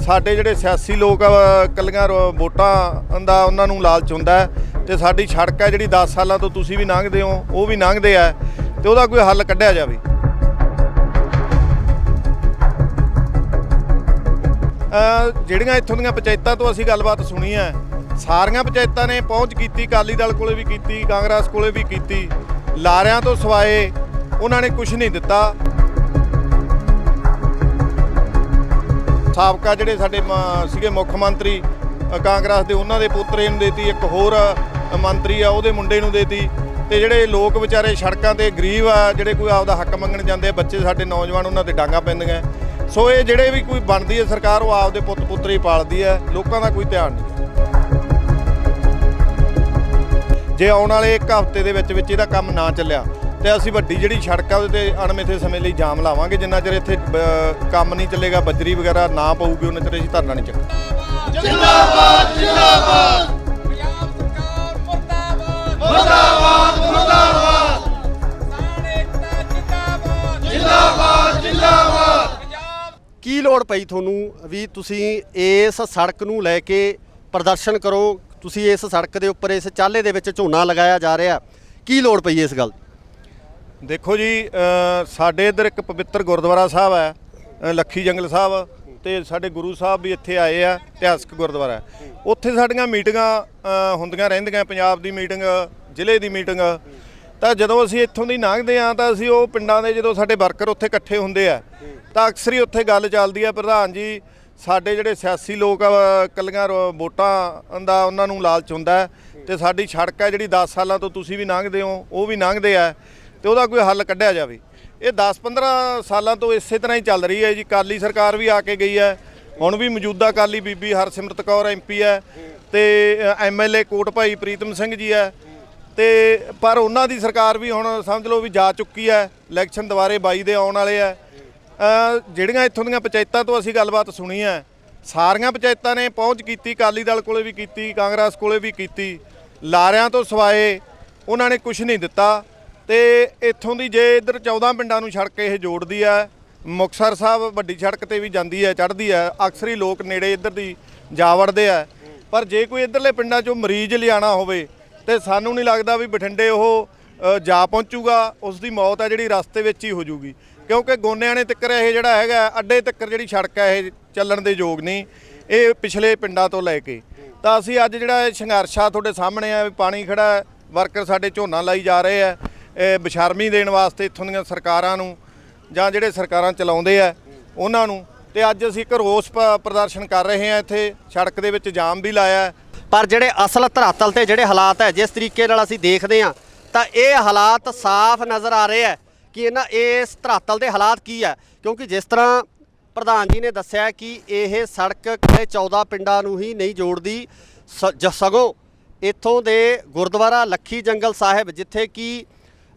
ਸਾਡੇ ਜਿਹੜੇ ਸਿਆਸੀ ਲੋਕ ਕੱਲੀਆਂ ਵੋਟਾਂ ਦਾ ਉਹਨਾਂ ਨੂੰ ਲਾਲਚ ਹੁੰਦਾ ਤੇ ਸਾਡੀ ਸੜਕ ਹੈ ਜਿਹੜੀ 10 ਸਾਲਾਂ ਤੋਂ ਤੁਸੀਂ ਵੀ ਲੰਘਦੇ ਹੋ ਉਹ ਵੀ ਲੰਘਦੇ ਆ ਤੇ ਉਹਦਾ ਕੋਈ ਹੱਲ ਕੱਢਿਆ ਜਾਵੇ। ਜਿਹੜੀਆਂ ਇੱਥੋਂ ਦੀਆਂ ਪੰਚਾਇਤਾਂ ਤੋਂ ਅਸੀਂ ਗੱਲਬਾਤ ਸੁਣੀ ਹੈ, ਸਾਰੀਆਂ ਪੰਚਾਇਤਾਂ ਨੇ ਪਹੁੰਚ ਕੀਤੀ, ਅਕਾਲੀ ਦਲ ਕੋਲੇ ਵੀ ਕੀਤੀ, ਕਾਂਗਰਸ ਕੋਲੇ ਵੀ ਕੀਤੀ, ਲਾਰਿਆਂ ਤੋਂ ਸਿਵਾਏ ਉਹਨਾਂ ਨੇ ਕੁਝ ਨਹੀਂ ਦਿੱਤਾ। ਸਾਬਕਾ ਜਿਹੜੇ ਸਾਡੇ ਸੀਗੇ ਮੁੱਖ ਮੰਤਰੀ ਕਾਂਗਰਸ ਦੇ ਉਹਨਾਂ ਦੇ ਪੋਤਰੇ ਨੂੰ ਦੇਤੀ, ਇੱਕ ਹੋਰ ਮੰਤਰੀ ਆ ਉਹਦੇ ਮੁੰਡੇ ਨੂੰ ਦੇਤੀ ਤੇ ਜਿਹੜੇ ਲੋਕ ਵਿਚਾਰੇ ਸੜਕਾਂ ਤੇ ਗਰੀਬ ਆ ਜਿਹੜੇ ਕੋਈ ਆਪਦਾ ਹੱਕ ਮੰਗਣ ਜਾਂਦੇ ਆ, ਬੱਚੇ ਸਾਡੇ ਨੌਜਵਾਨ ਉਹਨਾਂ ਤੇ ਡਾਂਗਾ ਪੈਂਦੀਆਂ। ਸੋ ਇਹ ਜਿਹੜੇ ਵੀ ਕੋਈ ਬਣਦੀ ਹੈ ਸਰਕਾਰ ਉਹ ਆਪਦੇ ਪੁੱਤ ਪੁੱਤਰ ਹੀ ਪਾਲਦੀ ਹੈ, ਲੋਕਾਂ ਦਾ ਕੋਈ ਧਿਆਨ ਨਹੀਂ। ਜੇ ਆਉਣ ਵਾਲੇ ਇੱਕ ਹਫ਼ਤੇ ਦੇ ਵਿੱਚ ਇਹਦਾ ਕੰਮ ਨਾ ਚੱਲਿਆ ਤੇ ਅਸੀਂ ਵੱਡੀ ਜਿਹੜੀ ਸੜਕ ਆ ਉਹਦੇ ਤੇ ਅਣਮਿੱਥੇ ਸਮੇਂ ਲਈ ਜਾਮ ਲਾਵਾਂਗੇ। ਜਿੰਨਾ ਚਿਰ ਇੱਥੇ ਕੰਮ ਨਹੀਂ ਚੱਲੇਗਾ, ਬੱਜਰੀ ਵਗੈਰਾ ਨਾ ਪਊਗੀ, ਉਹਨਾਂ ਚਿਰ ਅਸੀਂ ਧਰਨਾ ਨਹੀਂ ਚੱਕਾਂਗੇ। ਜਿੰਦਾਬਾਦ ਜਿੰਦਾਬਾਦ ਪੰਜਾਬ ਸਰਕਾਰ ਮੁਰਦਾਬਾਦ ਮੁਰਦਾਬਾਦ ਜਿੰਦਾਬਾਦ ਜਿੰਦਾਬਾਦ। ਕੀ ਲੋੜ ਪਈ ਤੁਹਾਨੂੰ ਵੀ ਤੁਸੀਂ ਇਸ ਸੜਕ ਨੂੰ ਲੈ ਕੇ ਪ੍ਰਦਰਸ਼ਨ ਕਰੋ? ਤੁਸੀਂ ਇਸ ਸੜਕ ਦੇ ਉੱਪਰ ਇਸ ਚਾਲੇ ਦੇ ਵਿੱਚ ਝੋਨਾ ਲਗਾਇਆ ਜਾ ਰਿਹਾ, ਕੀ ਲੋੜ ਪਈ ਇਸ ਗੱਲ? ਦੇਖੋ ਜੀ, ਸਾਡੇ ਇੱਧਰ ਇੱਕ ਪਵਿੱਤਰ ਗੁਰਦੁਆਰਾ ਸਾਹਿਬ ਹੈ ਲੱਖੀ ਜੰਗਲ ਸਾਹਿਬ, ਤੇ ਸਾਡੇ ਗੁਰੂ ਸਾਹਿਬ ਵੀ ਇੱਥੇ ਆਏ ਆ, ਇਤਿਹਾਸਕ ਗੁਰਦੁਆਰਾ। ਉੱਥੇ ਸਾਡੀਆਂ ਮੀਟਿੰਗਾਂ ਹੁੰਦੀਆਂ ਰਹਿੰਦੀਆਂ, ਪੰਜਾਬ ਦੀ ਮੀਟਿੰਗ, ਜ਼ਿਲ੍ਹੇ ਦੀ ਮੀਟਿੰਗ। ਤਾਂ ਜਦੋਂ ਅਸੀਂ ਇੱਥੋਂ ਦੀ ਲੰਘਦੇ ਹਾਂ ਤਾਂ ਅਸੀਂ ਉਹ ਪਿੰਡਾਂ ਦੇ ਜਦੋਂ ਸਾਡੇ ਵਰਕਰ ਉੱਥੇ ਇਕੱਠੇ ਹੁੰਦੇ ਆ ਤਾਂ ਅਕਸਰ ਹੀ ਉੱਥੇ ਗੱਲ ਚੱਲਦੀ ਆ, ਪ੍ਰਧਾਨ ਜੀ ਸਾਡੇ ਜਿਹੜੇ ਸਿਆਸੀ ਲੋਕ ਕੱਲੀਆਂ ਵੋਟਾਂ ਦਾ ਉਹਨਾਂ ਨੂੰ ਲਾਲਚ ਹੁੰਦਾ ਤੇ ਸਾਡੀ ਸੜਕ ਹੈ ਜਿਹੜੀ 10 ਸਾਲਾਂ ਤੋਂ ਤੁਸੀਂ ਵੀ ਲੰਘਦੇ ਹੋ ਉਹ ਵੀ ਲੰਘਦੇ ਆ ਤੇ ਉਹਦਾ ਕੋਈ ਹੱਲ ਕੱਢਿਆ ਜਾਵੇ। ਇਹ 10-15 ਸਾਲਾਂ ਤੋਂ ਇਸੇ ਤਰ੍ਹਾਂ ਹੀ ਚੱਲ ਰਹੀ ਹੈ ਜੀ। ਅਕਾਲੀ ਸਰਕਾਰ ਵੀ ਆ ਕੇ ਗਈ ਹੈ, ਹੁਣ ਵੀ ਮੌਜੂਦਾ ਅਕਾਲੀ ਬੀਬੀ ਹਰਸਿਮਰਤ ਕੌਰ MP ਹੈ ਤੇ MLA ਕੋਟ ਭਾਈ ਪ੍ਰੀਤਮ ਸਿੰਘ ਜੀ ਹੈ ਤੇ ਪਰ ਉਹਨਾਂ ਦੀ ਸਰਕਾਰ ਵੀ ਹੁਣ ਸਮਝ ਲਓ ਵੀ ਜਾ ਚੁੱਕੀ ਹੈ। ਇਲੈਕਸ਼ਨ ਦੁਬਾਰੇ 22 ਦੇ ਆਉਣ ਵਾਲੇ ਆ। ਜਿਹੜੀਆਂ ਇੱਥੋਂ ਦੀਆਂ ਪੰਚਾਇਤਾਂ ਤੋਂ ਅਸੀਂ ਗੱਲਬਾਤ ਸੁਣੀ ਹੈ, ਸਾਰੀਆਂ ਪੰਚਾਇਤਾਂ ਨੇ ਪਹੁੰਚ ਕੀਤੀ, ਅਕਾਲੀ ਦਲ ਕੋਲੇ ਵੀ ਕੀਤੀ, ਕਾਂਗਰਸ ਕੋਲੇ ਵੀ ਕੀਤੀ, ਲਾਰਿਆਂ ਤੋਂ ਸਿਵਾਏ ਉਹਨਾਂ ਨੇ ਕੁਝ ਨਹੀਂ ਦਿੱਤਾ। ਤੇ ਇੱਥੋਂ ਦੀ ਜੇ ਇੱਧਰ 14 ਪਿੰਡਾਂ ਨੂੰ ਸੜਕ ਇਹ ਜੋੜਦੀ ਹੈ, ਮੁਕਤਸਰ ਸਾਹਿਬ ਵੱਡੀ ਸੜਕ ਤੇ ਵੀ ਜਾਂਦੀ ਹੈ, ਚੜ੍ਹਦੀ ਹੈ, ਅਕਸਰ ਹੀ ਲੋਕ ਨੇੜੇ ਇੱਧਰ ਦੀ ਜਾ ਵੜਦੇ ਆ। ਪਰ ਜੇ ਕੋਈ ਇੱਧਰਲੇ ਪਿੰਡਾਂ 'ਚੋਂ ਮਰੀਜ਼ ਲਿਆਉਣਾ ਹੋਵੇ ਤੇ ਸਾਨੂੰ ਨਹੀਂ ਲੱਗਦਾ ਵੀ ਬਠਿੰਡੇ ਉਹ ਜਾ ਪਹੁੰਚੂਗਾ। ਉਸ ਦੀ ਮੌਤ ਹੈ ਜਿਹੜੀ ਰਸਤੇ ਵਿੱਚ ਹੀ ਹੋ ਜੂਗੀ, ਕਿਉਂਕਿ ਗੋਨਿਆਣੇ ਤੱਕ ਇਹ ਜਿਹੜਾ ਹੈਗਾ ਅੱਡੇ ਤੱਕ ਜਿਹੜੀ ਸੜਕ ਹੈ ਇਹ ਚੱਲਣ ਦੇ ਯੋਗ ਨਹੀਂ, ਇਹ ਪਿਛਲੇ ਪਿੰਡਾਂ ਤੋਂ ਲੈ ਕੇ। ਤਾਂ ਅਸੀਂ ਅੱਜ ਜਿਹੜਾ ਇਹ ਸੰਘਰਸ਼ ਆ ਤੁਹਾਡੇ ਸਾਹਮਣੇ ਆ ਵੀ ਪਾਣੀ ਖੜਾ, ਵਰਕਰ ਸਾਡੇ ਝੋਨਾ ਲਾਈ ਜਾ ਰਹੇ ਆ ਬੇਸ਼ਰਮੀ ਦੇਣ ਵਾਸਤੇ ਇੱਥੋਂ ਦੀਆਂ ਸਰਕਾਰਾਂ ਨੂੰ ਜਾਂ ਜਿਹੜੇ ਸਰਕਾਰਾਂ ਚਲਾਉਂਦੇ ਆ ਉਹਨਾਂ ਨੂੰ। ਤੇ ਅੱਜ ਅਸੀਂ ਇੱਕ ਰੋਸ ਪ੍ਰਦਰਸ਼ਨ ਕਰ ਰਹੇ ਹਾਂ, ਇੱਥੇ ਸੜਕ ਦੇ ਵਿੱਚ ਜਾਮ ਵੀ ਲਾਇਆ। ਪਰ ਜਿਹੜੇ ਅਸਲ ਧਰਾਤਲ ਤੇ ਜਿਹੜੇ ਹਾਲਾਤ ਹੈ ਜਿਸ ਤਰੀਕੇ ਨਾਲ ਅਸੀਂ ਦੇਖਦੇ ਹਾਂ ਤਾਂ ਇਹ ਹਾਲਾਤ ਸਾਫ਼ ਨਜ਼ਰ ਆ ਰਹੇ ਹੈ ਕਿ ਇਸ ਧਰਾਤਲ ਦੇ ਹਾਲਾਤ ਕੀ ਹੈ। ਕਿਉਂਕਿ ਜਿਸ ਤਰ੍ਹਾਂ ਪ੍ਰਧਾਨ ਜੀ ਨੇ ਦੱਸਿਆ ਕਿ ਇਹ ਸੜਕ 14 ਪਿੰਡਾਂ ਨੂੰ ਹੀ ਨਹੀਂ ਜੋੜਦੀ, ਸਗੋਂ ਇੱਥੋਂ ਦੇ ਗੁਰਦੁਆਰਾ ਲੱਖੀ ਜੰਗਲ ਸਾਹਿਬ ਜਿੱਥੇ ਕਿ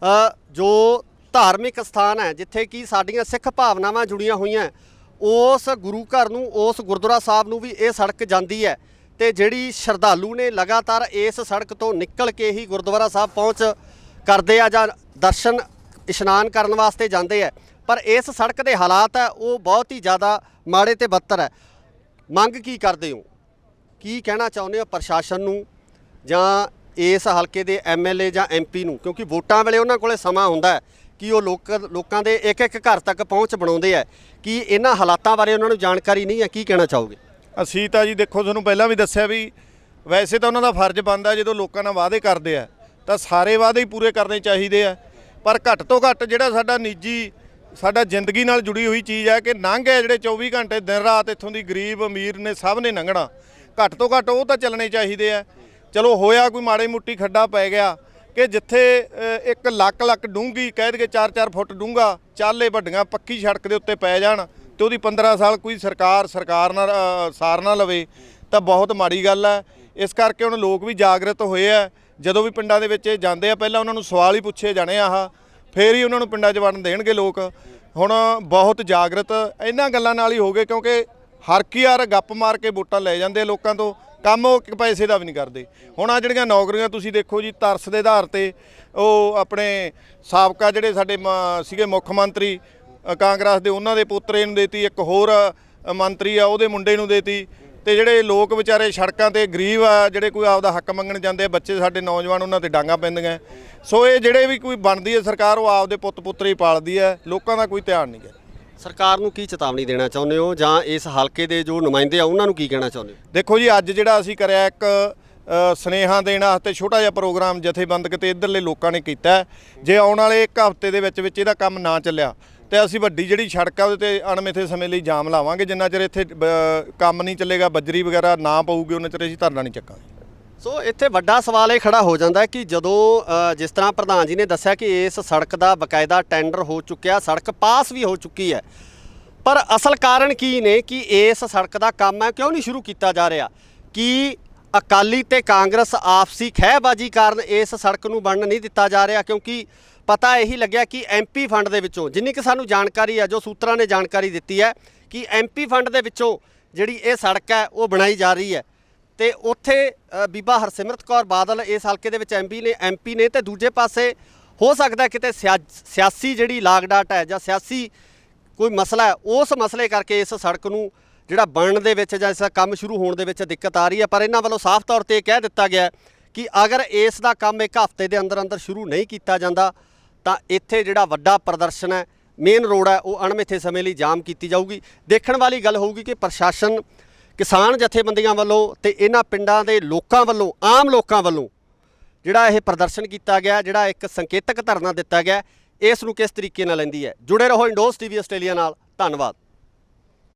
ਜੋ ਧਾਰਮਿਕ ਸਥਾਨ ਹੈ, ਜਿੱਥੇ ਕਿ ਸਾਡੀਆਂ ਸਿੱਖ ਭਾਵਨਾਵਾਂ ਜੁੜੀਆਂ ਹੋਈਆਂ, ਉਸ ਗੁਰੂ ਘਰ ਨੂੰ, ਉਸ ਗੁਰਦੁਆਰਾ ਸਾਹਿਬ ਨੂੰ ਵੀ ਇਹ ਸੜਕ ਜਾਂਦੀ ਹੈ। ਤੇ ਜਿਹੜੀ ਸ਼ਰਧਾਲੂ ਨੇ ਲਗਾਤਾਰ ਇਸ ਸੜਕ ਤੋਂ ਨਿਕਲ ਕੇ ਹੀ ਗੁਰਦੁਆਰਾ ਸਾਹਿਬ ਪਹੁੰਚ ਕਰਦੇ ਆ ਜਾਂ ਦਰਸ਼ਨ ਇਸ਼ਨਾਨ ਕਰਨ ਵਾਸਤੇ ਜਾਂਦੇ ਆ। ਪਰ ਇਸ ਸੜਕ ਦੇ ਹਾਲਾਤ ਹੈ ਉਹ ਬਹੁਤ ਹੀ ਜ਼ਿਆਦਾ ਮਾੜੇ ਤੇ ਬੱਤਰ ਹੈ। ਮੰਗ ਕੀ ਕਰਦੇ ਹੋ, ਕੀ ਕਹਿਣਾ ਚਾਹੁੰਦੇ ਹੋ ਪ੍ਰਸ਼ਾਸਨ ਨੂੰ ਜਾਂ ਇਸ ਹਲਕੇ ਦੇ MLA ਜਾਂ MP ਨੂੰ? ਕਿਉਂਕਿ ਵੋਟਾਂ ਵੇਲੇ ਉਹਨਾਂ ਕੋਲੇ ਸਮਾਂ ਹੁੰਦਾ ਹੈ ਕਿ ਉਹ ਲੋਕਾਂ ਦੇ ਇੱਕ ਘਰ ਤੱਕ ਪਹੁੰਚ ਬਣਾਉਂਦੇ ਆ। ਕੀ ਇਹਨਾਂ ਹਾਲਾਤਾਂ ਬਾਰੇ ਉਹਨਾਂ ਨੂੰ ਜਾਣਕਾਰੀ ਨਹੀਂ ਹੈ? ਕੀ ਕਹਿਣਾ ਚਾਹੋਗੇ? ਅਸੀਂ ਤਾਂ ਜੀ ਦੇਖੋ ਤੁਹਾਨੂੰ ਪਹਿਲਾਂ ਵੀ ਦੱਸਿਆ ਵੀ ਵੈਸੇ ਤਾਂ ਉਹਨਾਂ ਦਾ ਫਰਜ਼ ਬਣਦਾ ਜਦੋਂ ਲੋਕਾਂ ਨਾਲ ਵਾਅਦੇ ਕਰਦੇ ਆ ਤਾਂ ਸਾਰੇ ਵਾਅਦੇ ਹੀ ਪੂਰੇ ਕਰਨੇ ਚਾਹੀਦੇ ਆ। ਪਰ ਘੱਟ ਤੋਂ ਘੱਟ ਜਿਹੜਾ ਸਾਡਾ ਨਿੱਜੀ ਸਾਡਾ ਜ਼ਿੰਦਗੀ ਨਾਲ ਜੁੜੀ ਹੋਈ ਚੀਜ਼ ਹੈ ਕਿ ਲੰਘ ਹੈ ਜਿਹੜੇ 24 ਘੰਟੇ ਦਿਨ ਰਾਤ ਇੱਥੋਂ ਦੀ ਗਰੀਬ ਅਮੀਰ ਨੇ ਸਭ ਨੇ ਲੰਘਣਾ, ਘੱਟ ਤੋਂ ਘੱਟ ਉਹ ਤਾਂ ਚੱਲਣੇ ਚਾਹੀਦੇ ਆ। ਚਲੋ ਹੋਇਆ ਕੋਈ ਮਾੜੇ ਮੁੱਟੀ ਖੱਡਾ ਪੈ ਗਿਆ ਕਿ ਜਿੱਥੇ 1 ਲੱਖ ਡੂੰਘੀ ਕਹਿ ਦਈਏ 4-4 ਫੁੱਟ ਡੂੰਘਾ ਚਾਲੇ ਵੱਡੀਆਂ ਪੱਕੀ ਸੜਕ ਦੇ ਉੱਤੇ ਪੈ ਜਾਣ ਤੇ ਉਹਦੀ 15 ਸਾਲ ਕੋਈ ਸਰਕਾਰ ਨਾਲ ਸਾਰ ਨਾ ਲਵੇ ਤਾਂ ਬਹੁਤ ਮਾੜੀ ਗੱਲ ਹੈ। ਇਸ ਕਰਕੇ ਹੁਣ ਲੋਕ ਵੀ ਜਾਗਰਤ ਹੋਏ ਆ। ਜਦੋਂ ਵੀ ਪਿੰਡਾਂ ਦੇ ਵਿੱਚ ਜਾਂਦੇ ਆ ਪਹਿਲਾਂ ਉਹਨਾਂ ਨੂੰ ਸਵਾਲ ਹੀ ਪੁੱਛੇ ਜਾਣੇ ਆਹ, ਫੇਰ ਹੀ ਉਹਨਾਂ ਨੂੰ ਪਿੰਡਾਂ 'ਚ ਵੜਨ ਦੇਣਗੇ ਲੋਕ। ਹੁਣ ਬਹੁਤ ਜਾਗਰਤ ਇਹਨਾਂ ਗੱਲਾਂ ਨਾਲ ਹੀ ਹੋ ਗਏ ਕਿਉਂਕਿ ਹਰ ਕੀ ਯਾਰ ਗੱਪ ਮਾਰ ਕੇ ਵੋਟਾਂ ਲੈ ਜਾਂਦੇ ਲੋਕਾਂ ਤੋਂ, ਕੰਮ ਉਹ ਇੱਕ ਪੈਸੇ ਦਾ ਵੀ ਨਹੀਂ ਕਰਦੇ। ਹੁਣ ਆ ਜਿਹੜੀਆਂ ਨੌਕਰੀਆਂ ਤੁਸੀਂ ਦੇਖੋ ਜੀ, ਤਰਸ ਦੇ ਆਧਾਰ ਤੇ ਉਹ ਆਪਣੇ ਸਾਬਕਾ ਜਿਹੜੇ ਸਾਡੇ ਸੀਗੇ ਮੁੱਖ ਮੰਤਰੀ ਕਾਂਗਰਸ ਦੇ ਉਹਨਾਂ ਦੇ ਪੋਤਰੇ ਨੂੰ ਦੇਤੀ, ਇੱਕ ਹੋਰ ਮੰਤਰੀ ਆ ਉਹਦੇ ਮੁੰਡੇ ਨੂੰ ਦੇਤੀ, ਤੇ ਜਿਹੜੇ ਲੋਕ ਵਿਚਾਰੇ ਸੜਕਾਂ ਤੇ ਗਰੀਬ ਆ, ਜਿਹੜੇ ਕੋਈ ਆਪਦਾ ਹੱਕ ਮੰਗਣ ਜਾਂਦੇ ਆ, ਬੱਚੇ ਸਾਡੇ ਨੌਜਵਾਨ, ਉਹਨਾਂ ਤੇ ਡਾਂਗਾ ਪੈਂਦੀਆਂ। ਸੋ ਇਹ ਜਿਹੜੇ ਵੀ ਕੋਈ ਬਣਦੀ ਹੈ ਸਰਕਾਰ, ਉਹ ਆਪਦੇ ਪੁੱਤ ਪੁੱਤਰ ਹੀ ਪਾਲਦੀ ਹੈ, ਲੋਕਾਂ ਦਾ ਕੋਈ ਧਿਆਨ ਨਹੀਂ ਹੈ। ਸਰਕਾਰ ਨੂੰ ਕੀ ਚੇਤਾਵਨੀ ਦੇਣਾ ਚਾਹੁੰਦੇ ਹੋ, ਜਾਂ ਇਸ ਹਲਕੇ ਦੇ ਜੋ ਨੁਮਾਇੰਦੇ ਆ ਉਹਨਾਂ ਨੂੰ ਕੀ ਕਹਿਣਾ ਚਾਹੁੰਦੇ ਹੋ? ਦੇਖੋ ਜੀ, ਅੱਜ ਜਿਹੜਾ ਅਸੀਂ ਕਰਿਆ ਇੱਕ ਸੁਨੇਹਾ ਦੇਣ ਵਾਸਤੇ ਛੋਟਾ ਜਿਹਾ ਪ੍ਰੋਗਰਾਮ ਜਥੇਬੰਦਕ ਤੇ ਇੱਧਰਲੇ ਲੋਕਾਂ ਨੇ ਕੀਤਾ। ਜੇ ਆਉਣ ਵਾਲੇ ਇੱਕ ਹਫ਼ਤੇ ਦੇ ਵਿੱਚ ਇਹਦਾ ਕੰਮ ਨਾ ਚੱਲਿਆ ਤੇ ਅਸੀਂ ਵੱਡੀ ਜਿਹੜੀ ਸੜਕ ਆ ਉਹਦੇ ਤੇ ਅਣਮਿੱਥੇ ਸਮੇਂ ਲਈ ਜਾਮ ਲਾਵਾਂਗੇ। ਜਿੰਨਾ ਚਿਰ ਇੱਥੇ ਕੰਮ ਨਹੀਂ ਚੱਲੇਗਾ, ਬੱਜਰੀ ਵਗੈਰਾ ਨਾ ਪਊਗੀ, ਉਹਨਾਂ ਚਿਰ ਅਸੀਂ ਧਰਨਾ ਨਹੀਂ ਚੱਕਾਂਗੇ। ਸੋ ਇੱਥੇ ਵੱਡਾ ਸਵਾਲ ਇਹ ਖੜਾ ਹੋ ਜਾਂਦਾ ਕਿ ਜਦੋਂ ਜਿਸ ਤਰ੍ਹਾਂ ਪ੍ਰਧਾਨ ਜੀ ਨੇ ਦੱਸਿਆ ਕਿ ਇਸ ਸੜਕ ਦਾ ਬਕਾਇਦਾ ਟੈਂਡਰ ਹੋ ਚੁੱਕਿਆ, ਸੜਕ ਪਾਸ ਵੀ ਹੋ ਚੁੱਕੀ ਹੈ, ਪਰ ਅਸਲ ਕਾਰਨ ਕੀ ਨੇ ਕਿ ਇਸ ਸੜਕ ਦਾ ਕੰਮ ਹੈ ਕਿਉਂ ਨਹੀਂ ਸ਼ੁਰੂ ਕੀਤਾ ਜਾ ਰਿਹਾ? ਕਿ ਅਕਾਲੀ ਤੇ ਕਾਂਗਰਸ ਆਪਸੀ ਖਹਿਬਾਜ਼ੀ ਕਾਰਨ ਇਸ ਸੜਕ ਨੂੰ ਬਣਨ ਨਹੀਂ ਦਿੱਤਾ ਜਾ ਰਿਹਾ? ਕਿਉਂਕਿ ਪਤਾ ਇਹੀ ਲੱਗਿਆ ਕਿ ਐਮਪੀ ਫੰਡ ਦੇ ਵਿੱਚੋਂ, ਜਿੰਨੀ ਕਿ ਸਾਨੂੰ ਜਾਣਕਾਰੀ ਹੈ, ਜੋ ਸੂਤਰਾਂ ਨੇ ਜਾਣਕਾਰੀ ਦਿੱਤੀ ਹੈ ਕਿ ਐਮਪੀ ਫੰਡ ਦੇ ਵਿੱਚੋਂ ਜਿਹੜੀ ਇਹ ਸੜਕ ਹੈ ਉਹ ਬਣਾਈ ਜਾ ਰਹੀ ਹੈ। ਤੇ ਉੱਥੇ ਬੀਬਾ ਹਰਸਿਮਰਤ ਕੌਰ ਬਾਦਲ ਇਸ ਹਲਕੇ ਦੇ ਵਿੱਚ ਐਮਪੀ ਨੇ, ਤੇ ਦੂਜੇ ਪਾਸੇ ਹੋ ਸਕਦਾ ਕਿਤੇ ਸਿਆਸੀ ਜਿਹੜੀ ਲਾਗਡਾਟ ਹੈ ਜਾਂ ਸਿਆਸੀ ਕੋਈ ਮਸਲਾ ਹੈ, ਉਸ ਮਸਲੇ ਕਰਕੇ ਇਸ ਸੜਕ ਨੂੰ ਜਿਹੜਾ ਬਣਨ ਦੇ ਵਿੱਚ ਜਾਂ ਇਸ ਦਾ ਕੰਮ ਸ਼ੁਰੂ ਹੋਣ ਦੇ ਵਿੱਚ ਦਿੱਕਤ ਆ ਰਹੀ ਹੈ। ਪਰ ਇਹਨਾਂ ਵੱਲੋਂ ਸਾਫ਼ ਤੌਰ ਤੇ ਇਹ ਕਹਿ ਦਿੱਤਾ ਗਿਆ ਕਿ ਅਗਰ ਇਸ ਦਾ ਕੰਮ ਇੱਕ ਹਫ਼ਤੇ ਦੇ ਅੰਦਰ ਅੰਦਰ ਸ਼ੁਰੂ ਨਹੀਂ ਕੀਤਾ ਜਾਂਦਾ ਤਾਂ ਇੱਥੇ ਜਿਹੜਾ ਵੱਡਾ ਪ੍ਰਦਰਸ਼ਨ ਹੈ, ਮੇਨ ਰੋਡ ਹੈ, ਉਹ ਅਣਮਿੱਥੇ ਸਮੇਂ ਲਈ ਜਾਮ ਕੀਤੀ ਜਾਊਗੀ। ਦੇਖਣ ਵਾਲੀ ਗੱਲ ਹੋਊਗੀ ਕਿ ਪ੍ਰਸ਼ਾਸਨ, ਕਿਸਾਨ ਜਥੇਬੰਦੀਆਂ ਵੱਲੋਂ ਤੇ ਇਹਨਾਂ ਪਿੰਡਾਂ ਦੇ ਲੋਕਾਂ ਵੱਲੋਂ, ਆਮ ਲੋਕਾਂ ਵੱਲੋਂ ਜਿਹੜਾ ਇਹ ਪ੍ਰਦਰਸ਼ਨ ਕੀਤਾ ਗਿਆ, ਜਿਹੜਾ ਇੱਕ ਸੰਕੇਤਕ ਧਰਨਾ ਦਿੱਤਾ ਗਿਆ, ਇਸ ਨੂੰ ਕਿਸ ਤਰੀਕੇ ਨਾਲ ਲੈਂਦੀ ਹੈ। ਜੁੜੇ ਰਹੋ ਇੰਡੋਸ ਟੀਵੀ ਆਸਟ੍ਰੇਲੀਆ ਨਾਲ। ਧੰਨਵਾਦ।